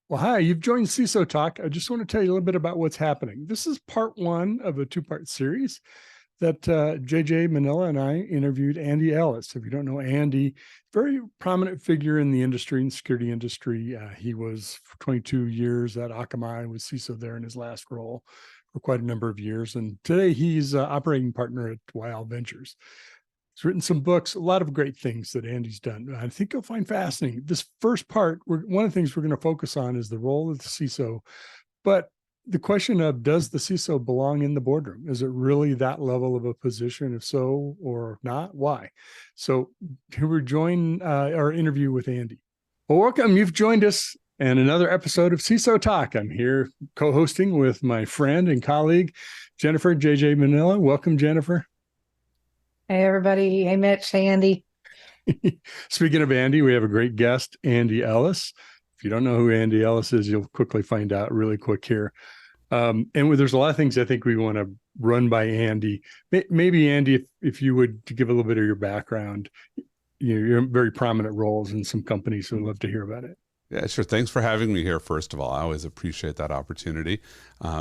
Well, hi, you've joined CISO Talk. I just want to tell you a little bit about what's happening. This is part one of a two-part series that JJ Minella and I interviewed Andy Ellis. If you don't know Andy, very prominent figure in the industry, in security industry. He was for 22 years at Akamai, was CISO there in his last role for quite a number of years. And today he's operating partner at Weil Ventures. He's written some books, a lot of great things that Andy's done. I think you'll find fascinating. This first part, one of the things we're going to focus on is the role of the CISO, but the question of, does the CISO belong in the boardroom? Is it really that level of a position? If so or not, why? So here we're joining our interview with Andy. Well, welcome. You've joined us in another episode of CISO Talk. I'm here co-hosting with my friend and colleague, Jennifer, JJ Minella. Welcome, Jennifer. Hey, everybody. Hey, Mitch. Hey, Andy. Speaking of Andy, we have a great guest, Andy Ellis. If you don't know who Andy Ellis is, you'll quickly find out really quick here. And there's a lot of things I think we want to run by Andy. Maybe, Andy, if you would to give a little bit of your background, you're very prominent roles in some companies, so we'd love to hear about it. Yeah, sure. Thanks for having me here, first of all. I always appreciate that opportunity.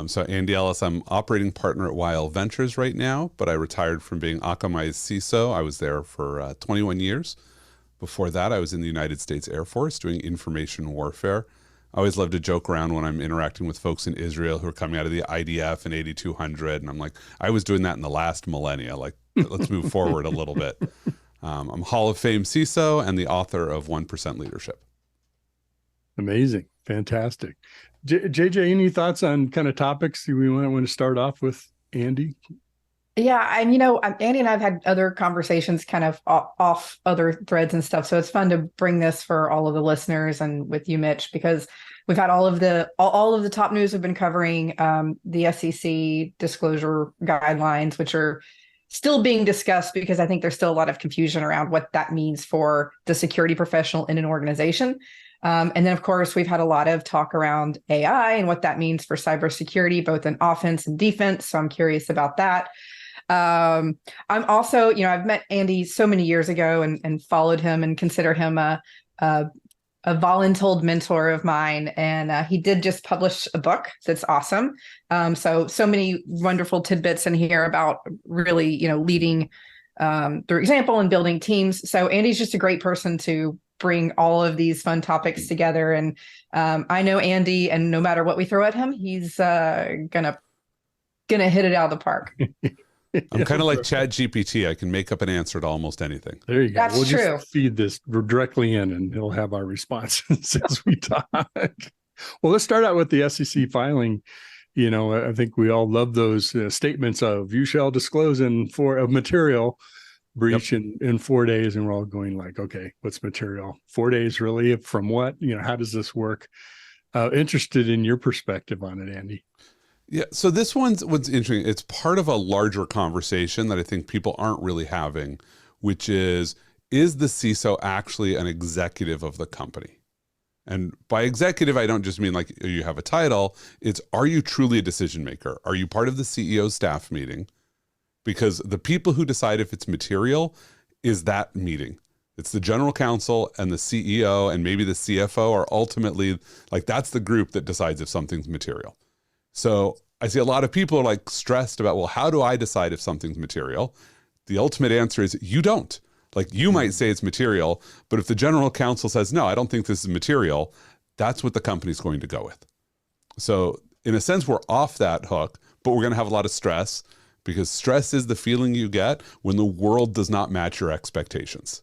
So Andy Ellis, I'm operating partner at Weil Ventures right now, but I retired from being Akamai's CISO. I was there for 21 years. Before that, I was in the United States Air Force doing information warfare. I always love to joke around when I'm interacting with folks in Israel who are coming out of the IDF and 8200. And I'm like, I was doing that in the last millennia. Like, let's move forward a little bit. I'm Hall of Fame CISO and the author of 1% Leadership. Amazing. Fantastic. JJ, any thoughts on kind of topics we want to start off with, Andy? Yeah, and Andy and I have had other conversations kind of off other threads and stuff. So it's fun to bring this for all of the listeners and with you, Mitch, because we've had all of the top news we've been covering, the SEC disclosure guidelines, which are still being discussed because I think there's still a lot of confusion around what that means for the security professional in an organization. And then, of course, we've had a lot of talk around AI and what that means for cybersecurity, both in offense and defense. So I'm curious about that. I'm also, I've met Andy so many years ago and followed him and consider him a voluntold mentor of mine. And he did just publish a book that's awesome. So many wonderful tidbits in here about really, leading through example and building teams. So Andy's just a great person to bring all of these fun topics together. And I know Andy, and no matter what we throw at him, he's gonna hit it out of the park. I'm kind of like Chat GPT. I can make up an answer to almost anything. There you go. That's true. Just feed this directly in and it'll have our responses as we talk. Well, let's start out with the SEC filing. I think we all love those statements of you shall disclose a material breach in 4 days. And we're all going like, okay, what's material? 4 days really? From what? How does this work? Interested in your perspective on it, Andy. Yeah, so this one's what's interesting. It's part of a larger conversation that I think people aren't really having, which is the CISO actually an executive of the company? And by executive, I don't just mean like you have a title. It's, are you truly a decision maker? Are you part of the CEO's staff meeting? Because the people who decide if it's material is that meeting. It's the general counsel and the CEO and maybe the CFO are ultimately, like, that's the group that decides if something's material. So I see a lot of people are like stressed about, well, how do I decide if something's material? The ultimate answer is you don't. Like, you might say it's material, but if the general counsel says, no, I don't think this is material, that's what the company's going to go with. So in a sense, we're off that hook, but we're going to have a lot of stress, because stress is the feeling you get when the world does not match your expectations.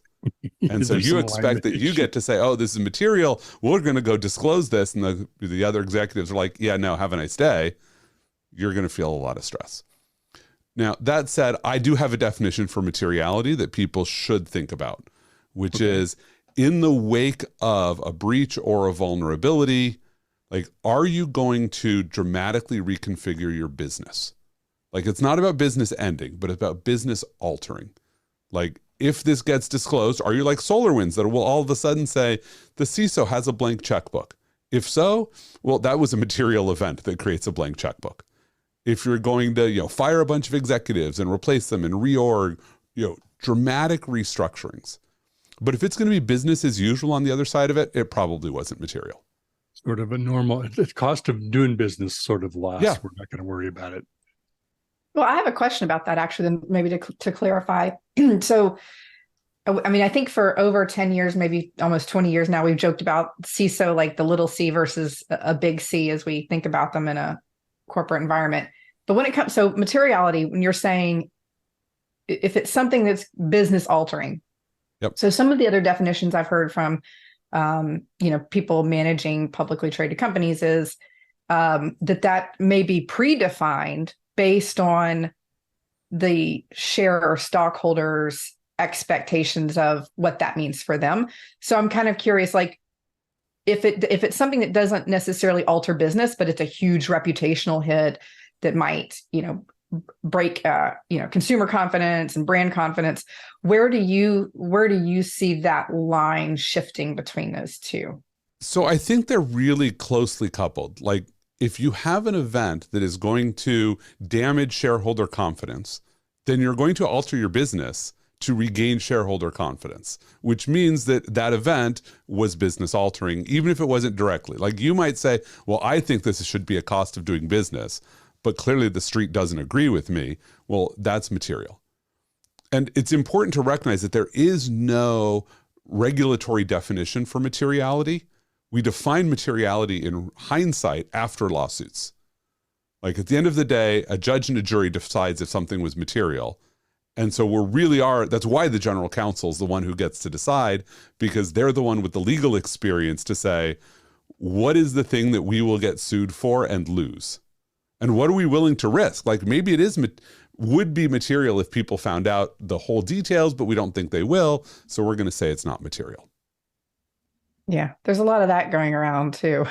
And so you expect that you get to say, oh, this is material, we're going to go disclose this. And the other executives are like, yeah, no, have a nice day. You're going to feel a lot of stress. Now, that said, I do have a definition for materiality that people should think about, which is in the wake of a breach or a vulnerability, like, are you going to dramatically reconfigure your business? Like, it's not about business ending, but it's about business altering. Like, if this gets disclosed, are you like SolarWinds that will all of a sudden say the CISO has a blank checkbook? If so, well, that was a material event that creates a blank checkbook. If you're going to, fire a bunch of executives and replace them and reorg, dramatic restructurings. But if it's going to be business as usual on the other side of it, it probably wasn't material. Sort of a normal, the cost of doing business sort of loss. Yeah. We're not going to worry about it. Well, I have a question about that actually, then maybe to clarify. So, I mean, I think for over 10 years, maybe almost 20 years now, we've joked about CISO, like the little C versus a big C as we think about them in a corporate environment. But when it comes, so materiality, when you're saying if it's something that's business altering. Yep. So some of the other definitions I've heard from, people managing publicly traded companies is that may be predefined based on the share or stockholders' expectations of what that means for them. So I'm kind of curious, like if it's something that doesn't necessarily alter business, but it's a huge reputational hit that might, break, consumer confidence and brand confidence. Where do you see that line shifting between those two? So I think they're really closely coupled. Like if you have an event that is going to damage shareholder confidence, then you're going to alter your business to regain shareholder confidence, which means that that event was business altering, even if it wasn't directly. Like you might say, well, I think this should be a cost of doing business, but clearly the street doesn't agree with me. Well, that's material. And it's important to recognize that there is no regulatory definition for materiality. We define materiality in hindsight after lawsuits. Like at the end of the day, a judge and a jury decides if something was material. And so that's why the general counsel is the one who gets to decide, because they're the one with the legal experience to say, what is the thing that we will get sued for and lose? And what are we willing to risk? Like maybe it would be material if people found out the whole details, but we don't think they will. So we're going to say it's not material. Yeah, there's a lot of that going around too.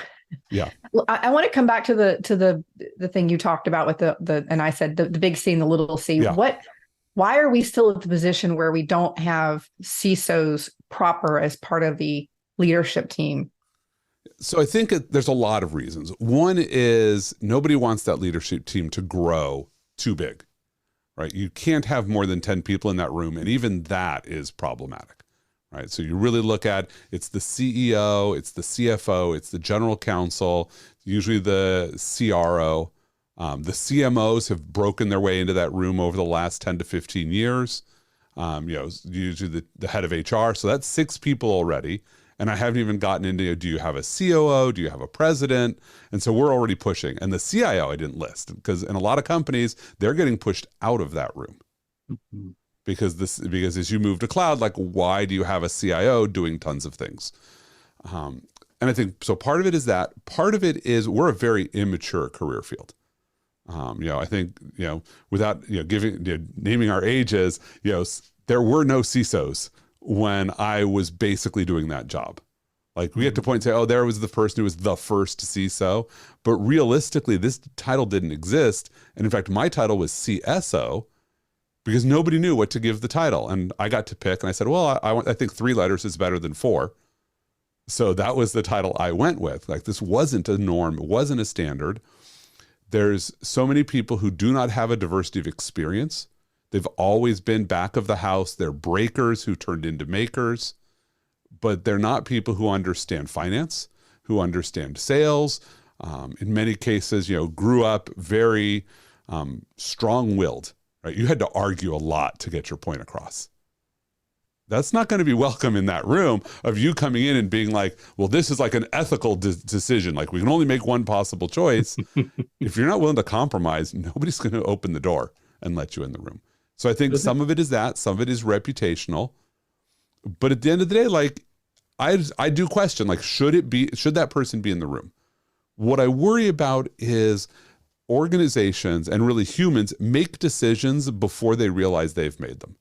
Yeah. I want to come back to the thing you talked about with and I said the big C and the little C. Yeah. Why are we still at the position where we don't have CISOs proper as part of the leadership team? So I think there's a lot of reasons. One is nobody wants that leadership team to grow too big, right? You can't have more than 10 people in that room. And even that is problematic, right? So you really look at, it's the CEO, it's the CFO, it's the general counsel, usually the CRO. The CMOs have broken their way into that room over the last 10 to 15 years. Usually the head of HR. So that's 6 people already. And I haven't even gotten into, do you have a COO? Do you have a president? And so we're already pushing. And the CIO I didn't list, because in a lot of companies, they're getting pushed out of that room. Mm-hmm. Because as you move to cloud, like why do you have a CIO doing tons of things? And I think, so part of it is that. Part of it is we're a very immature career field. I think, without naming our ages, there were no CISOs when I was basically doing that job. Like we get to point and say, oh, there was the person who was the first CISO. But realistically, this title didn't exist. And in fact, my title was CSO because nobody knew what to give the title. And I got to pick and I said, well, I think 3 letters is better than 4. So that was the title I went with. Like this wasn't a norm. It wasn't a standard. There's so many people who do not have a diversity of experience. They've always been back of the house. They're breakers who turned into makers, but they're not people who understand finance, who understand sales. In many cases, grew up very strong-willed, right? You had to argue a lot to get your point across. That's not going to be welcome in that room of you coming in and being like, well, this is like an ethical decision. Like we can only make one possible choice. If you're not willing to compromise, nobody's going to open the door and let you in the room. So I think some of it is that, some of it is reputational. But at the end of the day, like I do question, like, should that person be in the room? What I worry about is organizations and really humans make decisions before they realize they've made them.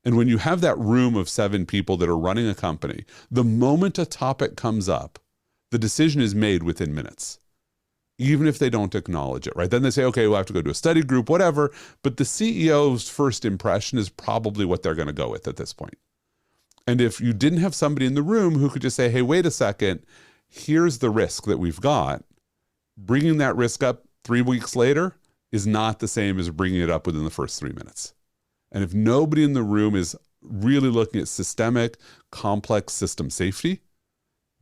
And when you have that room of 7 people that are running a company, the moment a topic comes up, the decision is made within minutes, even if they don't acknowledge it, right? Then they say, okay, we'll have to go to a study group, whatever. But the CEO's first impression is probably what they're going to go with at this point. And if you didn't have somebody in the room who could just say, hey, wait a second, here's the risk that we've got, bringing that risk up 3 weeks later is not the same as bringing it up within the first 3 minutes. And if nobody in the room is really looking at systemic, complex system safety,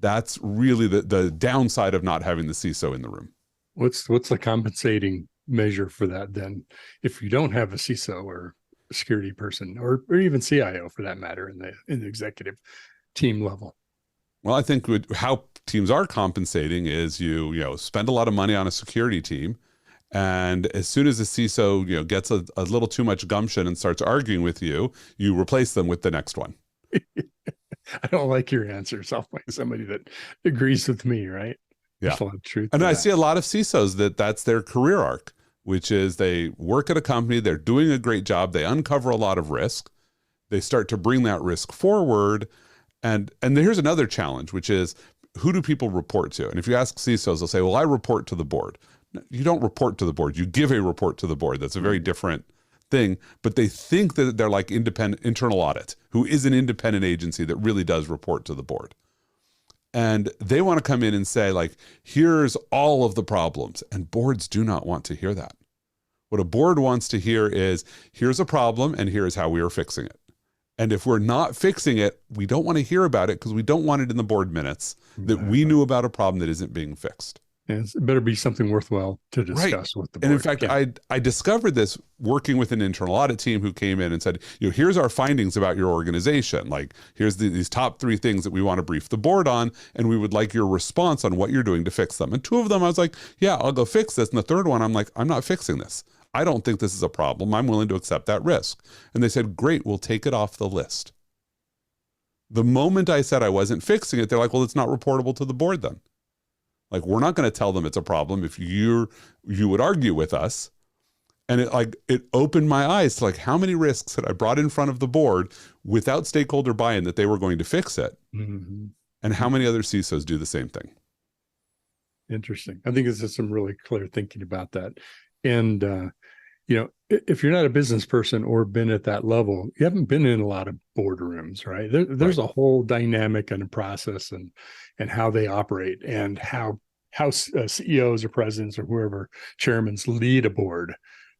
That's really the downside of not having the CISO in the room. What's the compensating measure for that then? If you don't have a CISO or a security person, or even CIO for that matter, in the executive team level? Well, I think how teams are compensating is you spend a lot of money on a security team, and as soon as the CISO gets a little too much gumption and starts arguing with you, you replace them with the next one. I don't like your answer. Sound like somebody that agrees with me, right? Yeah. There's a lot of truth. And I see a lot of CISOs that's their career arc, which is they work at a company, they're doing a great job, they uncover a lot of risk, they start to bring that risk forward. And here's another challenge, which is, who do people report to? And if you ask CISOs, they'll say, well, I report to the board. You don't report to the board. You give a report to the board. That's a very different thing. But they think that they're like independent internal audit, who is an independent agency that really does report to the board. And they want to come in and say, like, here's all of the problems. And boards do not want to hear that. What a board wants to hear is, here's a problem and here's how we are fixing it. And if we're not fixing it, we don't want to hear about it, because we don't want it in the board minutes that we knew about a problem that isn't being fixed. And it better be something worthwhile to discuss with the board. And in fact, I discovered this working with an internal audit team who came in and said, here's our findings about your organization. Like, here's these top 3 things that we want to brief the board on, and we would like your response on what you're doing to fix them. And 2 of them, I was like, yeah, I'll go fix this. And the 3rd one, I'm like, I'm not fixing this. I don't think this is a problem. I'm willing to accept that risk. And they said, great, we'll take it off the list. The moment I said I wasn't fixing it, they're like, well, it's not reportable to the board then. Like, we're not going to tell them it's a problem if you would argue with us. And it opened my eyes to, like, how many risks that I brought in front of the board without stakeholder buy-in that they were going to fix it. Mm-hmm. And how many other CISOs do the same thing. Interesting. I think it's just some really clear thinking about that. And, if you're not a business person or been at that level, you haven't been in a lot of boardrooms, right? There's a whole dynamic and a process and how they operate, and how CEOs or presidents or whoever chairmans lead a board,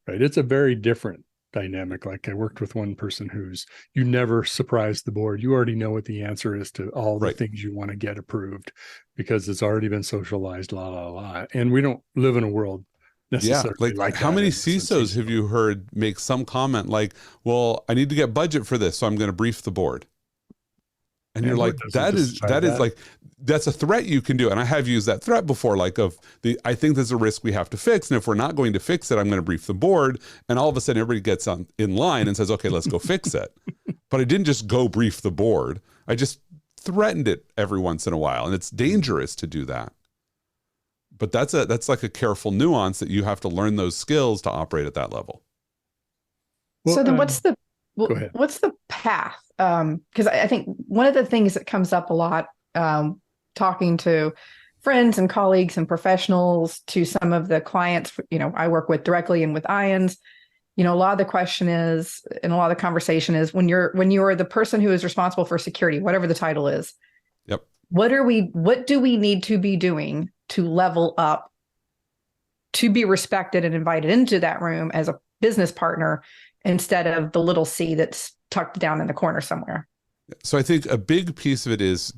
right? It's a very different dynamic. Like, I worked with one person you never surprise the board. You already know what the answer is to all the things you want to get approved, because it's already been socialized, And we don't live in a world necessarily like how many CISOs have you heard make some comment like, well, I need to get budget for this, so I'm going to brief the board. And you're like, that is like, that's a threat you can do. And I have used that threat before, like, I think there's a risk we have to fix. And if we're not going to fix it, I'm going to brief the board. And all of a sudden everybody gets in line and says, okay, let's go fix it. But I didn't just go brief the board. I just threatened it every once in a while. And it's dangerous to do that. But that's like a careful nuance that you have to learn those skills to operate at that level. Well, so then what's the path? Because I think one of the things that comes up a lot, talking to friends and colleagues and professionals, to some of the clients, I work with directly and with IONS, a lot of the question is, and a lot of the conversation is, when you're the person who is responsible for security, whatever the title is, yep, what do we need to be doing to level up, to be respected and invited into that room as a business partner, instead of the little C that's tucked down in the corner somewhere? So I think a big piece of it is,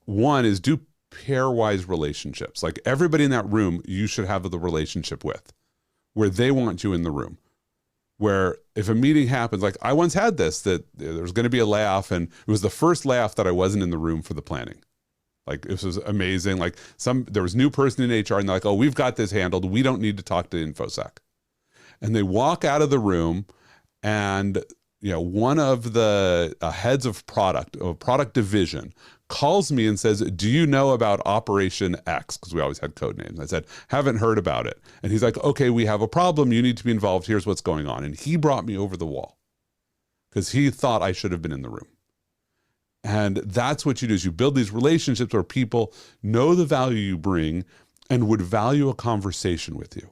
one is, do pairwise relationships. Like, everybody in that room, you should have the relationship with, where they want you in the room. Where if a meeting happens, like I once had this, that there was going to be a layoff, and it was the first layoff that I wasn't in the room for the planning. Like, this was amazing. Like, there was a new person in HR, and they're like, oh, we've got this handled. We don't need to talk to InfoSec. And they walk out of the room, and one of the heads of product division calls me and says, do you know about Operation X? Because we always had code names. I said, haven't heard about it. And he's like, okay, we have a problem. You need to be involved. Here's what's going on. And he brought me over the wall because he thought I should have been in the room. And that's what you do, is you build these relationships where people know the value you bring and would value a conversation with you.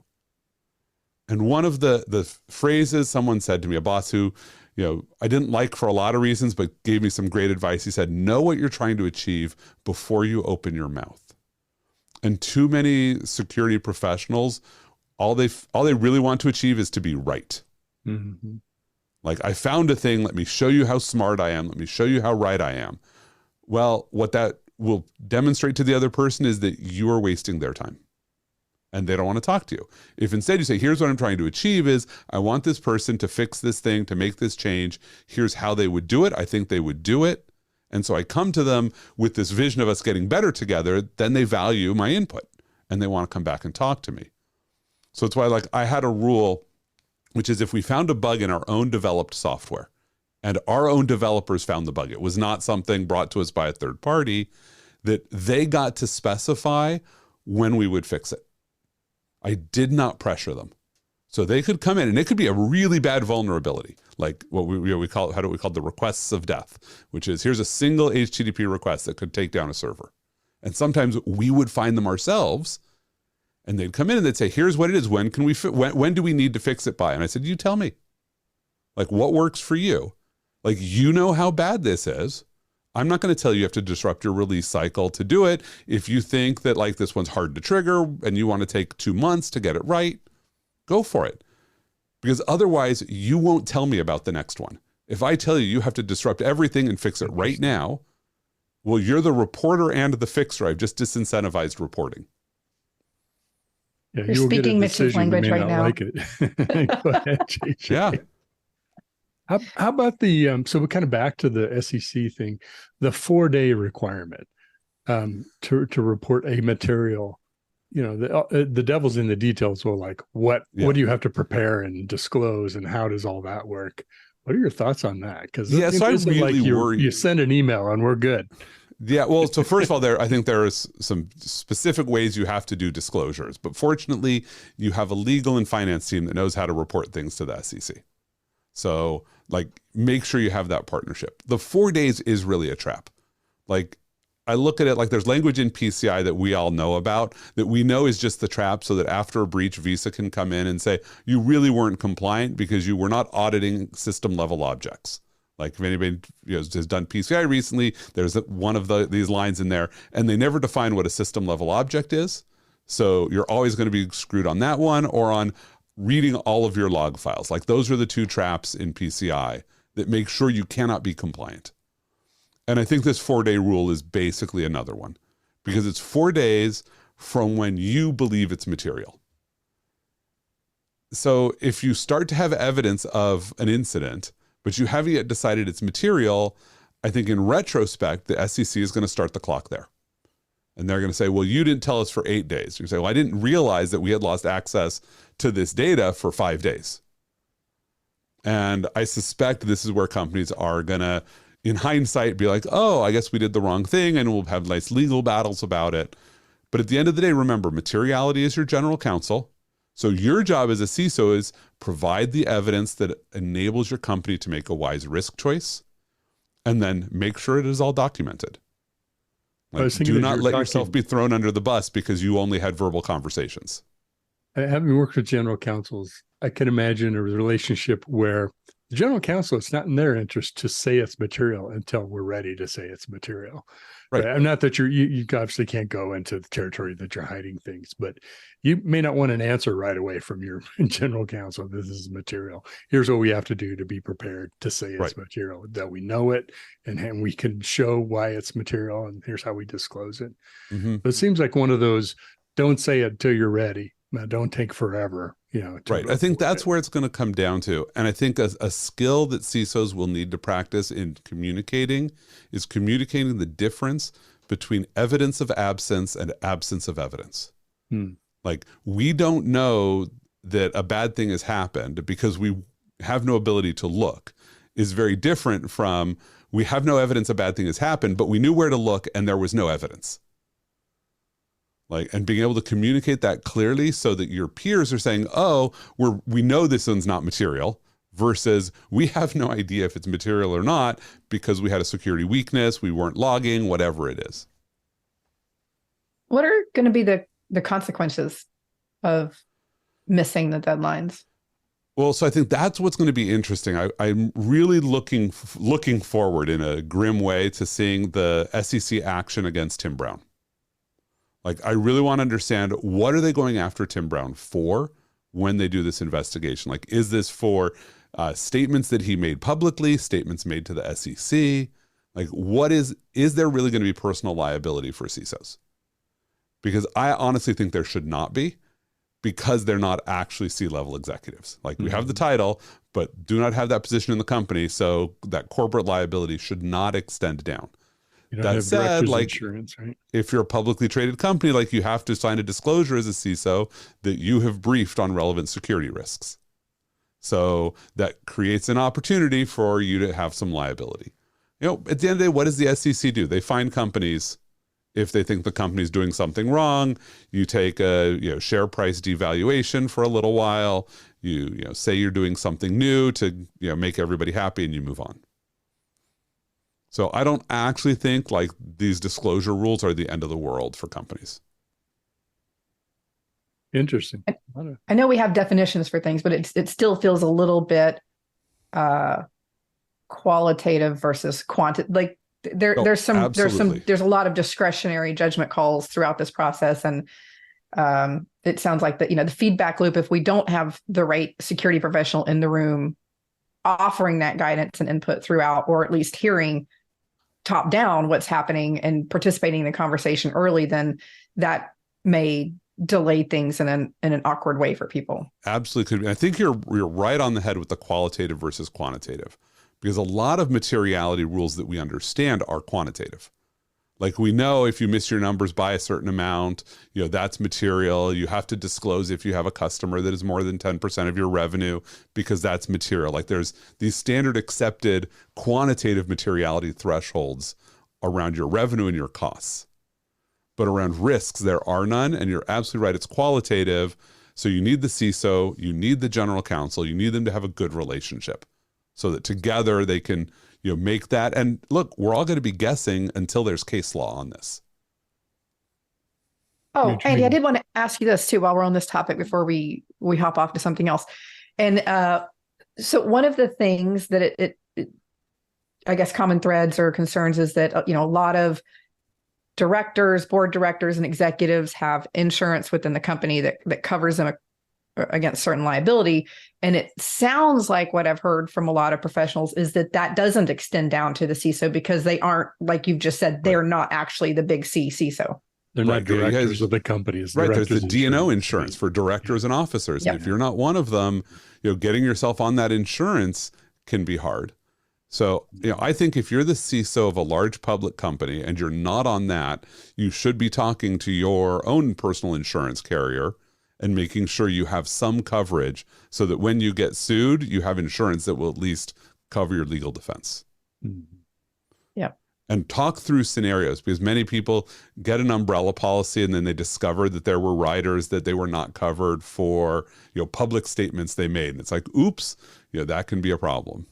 And one of the phrases someone said to me, a boss who, I didn't like for a lot of reasons, but gave me some great advice. He said, know what you're trying to achieve before you open your mouth. And too many security professionals, all they really want to achieve is to be right. Mm-hmm. Like, I found a thing, let me show you how smart I am, let me show you how right I am. Well, what that will demonstrate to the other person is that you are wasting their time and they don't want to talk to you. If instead you say, here's what I'm trying to achieve is I want this person to fix this thing, to make this change. Here's how they would do it. I think they would do it. And so I come to them with this vision of us getting better together. Then they value my input and they want to come back and talk to me. So it's why, like, I had a rule, which is if we found a bug in our own developed software and our own developers found the bug, it was not something brought to us by a third party, that they got to specify when we would fix it. I did not pressure them. So they could come in and it could be a really bad vulnerability, like what we call, how do we call the requests of death, which is here's a single HTTP request that could take down a server. And sometimes we would find them ourselves and they'd come in and they'd say, here's what it is. When can we, when do we need to fix it by? And I said, you tell me, like, what works for you? Like, you know how bad this is. I'm not going to tell you have to disrupt your release cycle to do it. If you think that, like, this one's hard to trigger and you want to take 2 months to get it right, go for it. Because otherwise you won't tell me about the next one. If I tell you you have to disrupt everything and fix it right now, well, you're the reporter and the fixer. I've just disincentivized reporting. Yeah, You're speaking Mitch's language right now. Like it. Go ahead, JJ. Yeah. How about the, so we're kind of back to the SEC thing, the 4-day requirement to report a material. You know, the devil's in the details. Well, like what do you have to prepare and disclose, and how does all that work? What are your thoughts on that? Because so I really worry. You send an email and we're good. Yeah, well, so first of all, I think there is some specific ways you have to do disclosures, but fortunately, you have a legal and finance team that knows how to report things to the SEC. So, like, make sure you have that partnership. The 4 days is really a trap. Like, I look at it like there's language in PCI that we all know about that we know is just the trap, so that after a breach, Visa can come in and say, you really weren't compliant because you were not auditing system level objects. Like, if anybody has done PCI recently, there's one of these lines in there, and they never define what a system level object is. So you're always going to be screwed on that one, or on reading all of your log files. Like, those are the two traps in PCI that make sure you cannot be compliant. And I think this 4-day rule is basically another one, because it's 4 days from when you believe it's material. So if you start to have evidence of an incident, but you haven't yet decided it's material, I think in retrospect, the SEC is going to start the clock there. And they're going to say, well, you didn't tell us for 8 days. You say, well, I didn't realize that we had lost access to this data for 5 days. And I suspect this is where companies are going to, in hindsight, be like, oh, I guess we did the wrong thing, and we'll have nice legal battles about it. But at the end of the day, remember, materiality is your general counsel. So your job as a CISO is provide the evidence that enables your company to make a wise risk choice, and then make sure it is all documented. Like, do not let yourself be thrown under the bus because you only had verbal conversations. Having worked with general counsels, I can imagine a relationship where the general counsel, it's not in their interest to say it's material until we're ready to say it's material. Right. I'm not that you obviously can't go into the territory that you're hiding things, but you may not want an answer right away from your general counsel. This is material. Here's what we have to do to be prepared to say it's material, that we know it and we can show why it's material, and here's how we disclose it. Mm-hmm. But it seems like one of those, don't say it till you're ready. Don't take forever. Right. I think that's where it's going to come down to. And I think a skill that CISOs will need to practice in communicating is communicating the difference between evidence of absence and absence of evidence. Like, we don't know that a bad thing has happened because we have no ability to look, is very different from we have no evidence a bad thing has happened, but we knew where to look and there was no evidence. Like, and being able to communicate that clearly so that your peers are saying, oh, we know this one's not material, versus we have no idea if it's material or not because we had a security weakness, we weren't logging, whatever it is. What are going to be the consequences of missing the deadlines? Well, so I think that's what's going to be interesting. I'm really looking forward in a grim way to seeing the SEC action against Tim Brown. Like, I really want to understand, what are they going after Tim Brown for when they do this investigation? Like, is this for statements that he made publicly, statements made to the SEC? Like, is there really going to be personal liability for CISOs? Because I honestly think there should not be, because they're not actually C-level executives. Like, we have the title, but do not have that position in the company. So that corporate liability should not extend down. You don't That have said, director's like, insurance, right? if you're a publicly traded company, like, you have to sign a disclosure as a CISO that you have briefed on relevant security risks. So that creates an opportunity for you to have some liability. You know, at the end of the day, what does the SEC do? They find companies if they think the company's doing something wrong. You take a share price devaluation for a little while. You say you're doing something new to make everybody happy, and you move on. So I don't actually think like these disclosure rules are the end of the world for companies. Interesting. I know we have definitions for things, but it still feels a little bit qualitative versus quantitative. Like there's a lot of discretionary judgment calls throughout this process, and it sounds like that the feedback loop. If we don't have the right security professional in the room offering that guidance and input throughout, or at least hearing top down what's happening and participating in the conversation early, then that may delay things in an awkward way for people. Absolutely could be. I think you're right on the head with the qualitative versus quantitative, because a lot of materiality rules that we understand are quantitative. Like, we know if you miss your numbers by a certain amount, that's material. You have to disclose if you have a customer that is more than 10% of your revenue, because that's material. Like, there's these standard accepted quantitative materiality thresholds around your revenue and your costs. But around risks, there are none. And you're absolutely right. It's qualitative. So you need the CISO, you need the general counsel, you need them to have a good relationship so that together they can make that. And look, we're all going to be guessing until there's case law on this. Oh, Andy, I did want to ask you this too, while we're on this topic, before we hop off to something else. And so one of the things that it I guess common threads or concerns is that, a lot of directors, board directors, and executives have insurance within the company that covers them against certain liability. And it sounds like what I've heard from a lot of professionals is that doesn't extend down to the CISO, because they aren't, like you've just said, they're not actually the big CISO. They're not directors of the companies. Right. There's the D&O insurance for directors and officers. Yep. And if you're not one of them, getting yourself on that insurance can be hard. So, I think if you're the CISO of a large public company and you're not on that, you should be talking to your own personal insurance carrier and making sure you have some coverage so that when you get sued, you have insurance that will at least cover your legal defense. Mm-hmm. Yeah. And talk through scenarios, because many people get an umbrella policy and then they discover that there were riders that they were not covered for, public statements they made. And it's like, oops, that can be a problem.